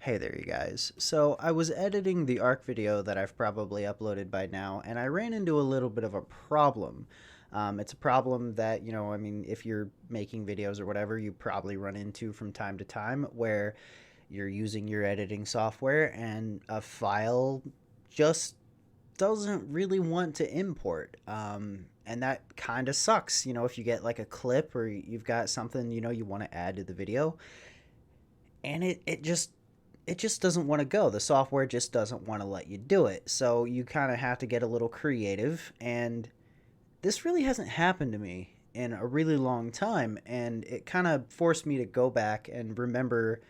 Hey there, you guys. So I was editing the ARC video that I've probably uploaded by now, and I ran into a little bit of a problem. It's a problem that, if you're making videos or whatever, you probably run into from time to time where you're using your editing software and a file just doesn't really want to import. And that kind of sucks, if you get like a clip or you've got something, you want to add to the video and it just doesn't want to go. The software just doesn't want to let you do it. So you kind of have to get a little creative. And this really hasn't happened to me in a really long time. And it kind of forced me to go back and remember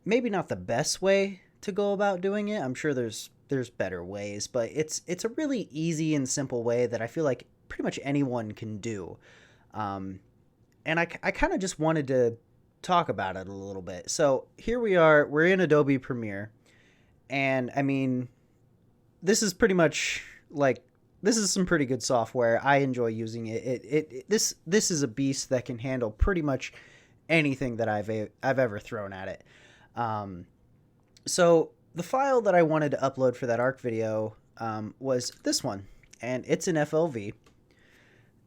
maybe not the best way to go about doing it. I'm sure there's better ways, but it's a really easy and simple way that I feel like pretty much anyone can do. Um, and I kind of just wanted to talk about it a little bit. So here we are, we're in Adobe Premiere, and this is pretty much like this is some pretty good software. I enjoy using it. This is a beast that can handle pretty much anything that I've ever thrown at it. Um, so the file that I wanted to upload for that ARC video was this one, and it's an FLV.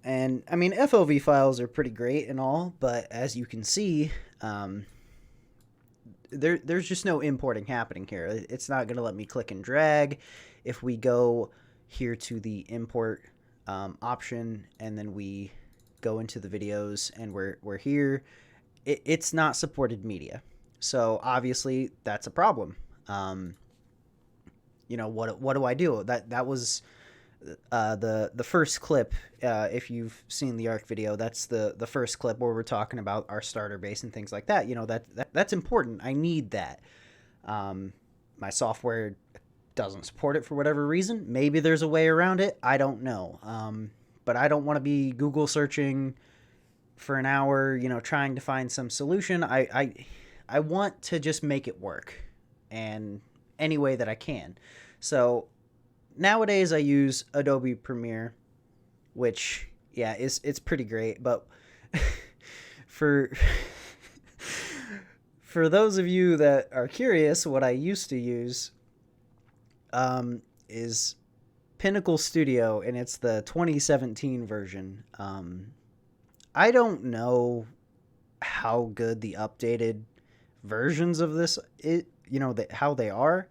And FOV files are pretty great and all, but as you can see, um, there's just no importing happening here. It's not going to let me click and drag. If we go here to the import option and then we go into the videos and we're here, it's not supported media. So obviously that's a problem. What do I do? That was the first clip. If you've seen the ARC video, that's the first clip where we're talking about our starter base and things like that. That's important. I need that. My software doesn't support it for whatever reason. Maybe there's a way around it. I don't know. But I don't want to be Google searching for an hour, trying to find some solution. I want to just make it work, and any way that I can. So nowadays I use Adobe Premiere, which it's pretty great, but for for those of you that are curious, what I used to use is Pinnacle Studio, and it's the 2017 version. I don't know how good the updated versions of this how they are.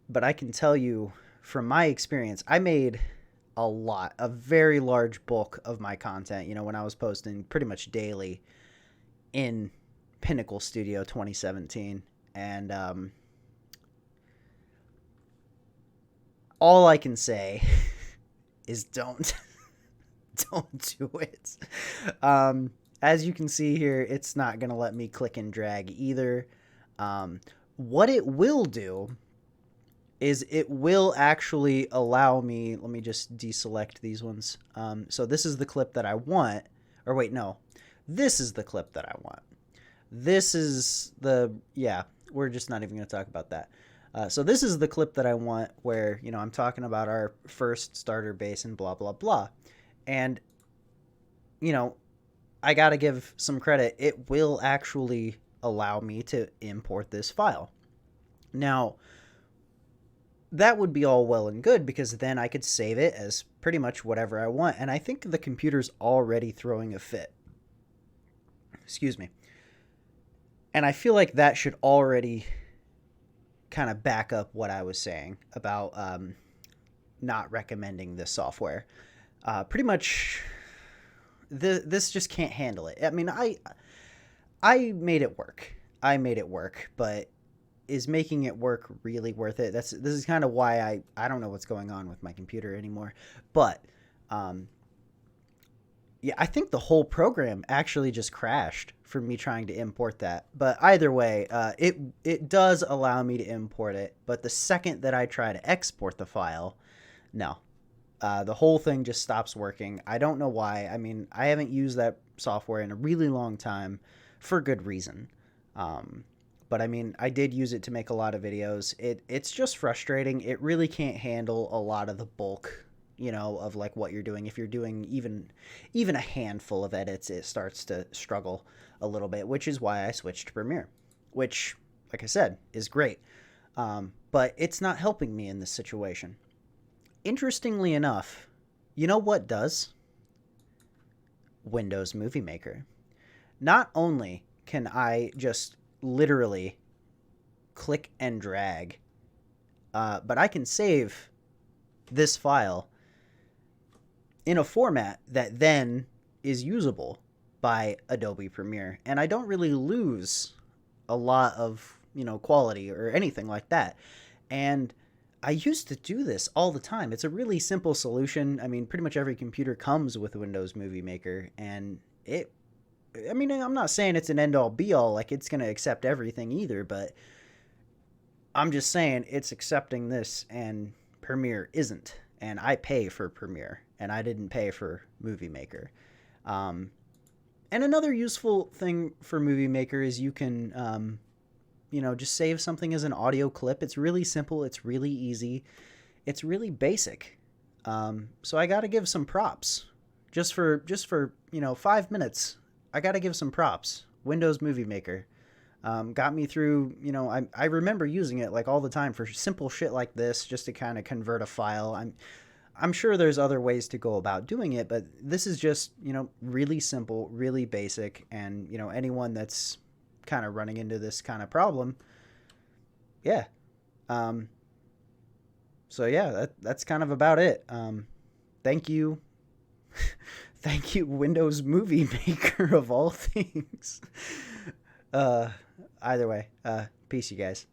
But I can tell you from my experience, I made a very large bulk of my content, when I was posting pretty much daily in Pinnacle Studio 2017. And all I can say is don't don't do it. As you can see here, it's not going to let me click and drag either. What it will do is it will actually allow me, let me just deselect these ones. So this is the clip that I want, or wait, no, this is the clip that I want. This is we're just not even going to talk about that. So this is the clip that I want where, I'm talking about our first starter base and blah, blah, blah. And, I got to give some credit. It will actually allow me to import this file. Now, that would be all well and good because then I could save it as pretty much whatever I want. And I think the computer's already throwing a fit. Excuse me. And I feel like that should already kind of back up what I was saying about not recommending this software. Pretty much, this just can't handle it. I made it work. But is making it work really worth it? This is kind of why I don't know what's going on with my computer anymore. But I think the whole program actually just crashed for me trying to import that. But either way, it does allow me to import it. But the second that I try to export the file, no. The whole thing just stops working. I don't know why. I haven't used that software in a really long time for good reason. But I did use it to make a lot of videos. It's just frustrating. It really can't handle a lot of the bulk, of like what you're doing. If you're doing even a handful of edits, it starts to struggle a little bit, which is why I switched to Premiere, which like I said, is great. But it's not helping me in this situation. Interestingly enough, you know what does? Windows Movie Maker. Not only can I just literally click and drag, but I can save this file in a format that then is usable by Adobe Premiere. And I don't really lose a lot of, quality or anything like that. And I used to do this all the time. It's a really simple solution. I mean, pretty much every computer comes with Windows Movie Maker, and I'm not saying it's an end all be all, like it's going to accept everything either, but I'm just saying it's accepting this and Premiere isn't. And I pay for Premiere, and I didn't pay for Movie Maker. And another useful thing for Movie Maker is you can, just save something as an audio clip. It's really simple. It's really easy. It's really basic. So I got to give some props. Just for 5 minutes, I got to give some props. Windows Movie Maker got me through. I remember using it like all the time for simple shit like this, just to kind of convert a file. I'm sure there's other ways to go about doing it, but this is just, really simple, really basic. And, anyone that's kind of running into this kind of problem, yeah. So yeah, that's kind of about it. Thank you. Thank you, Windows Movie Maker of all things. Either way, peace, you guys.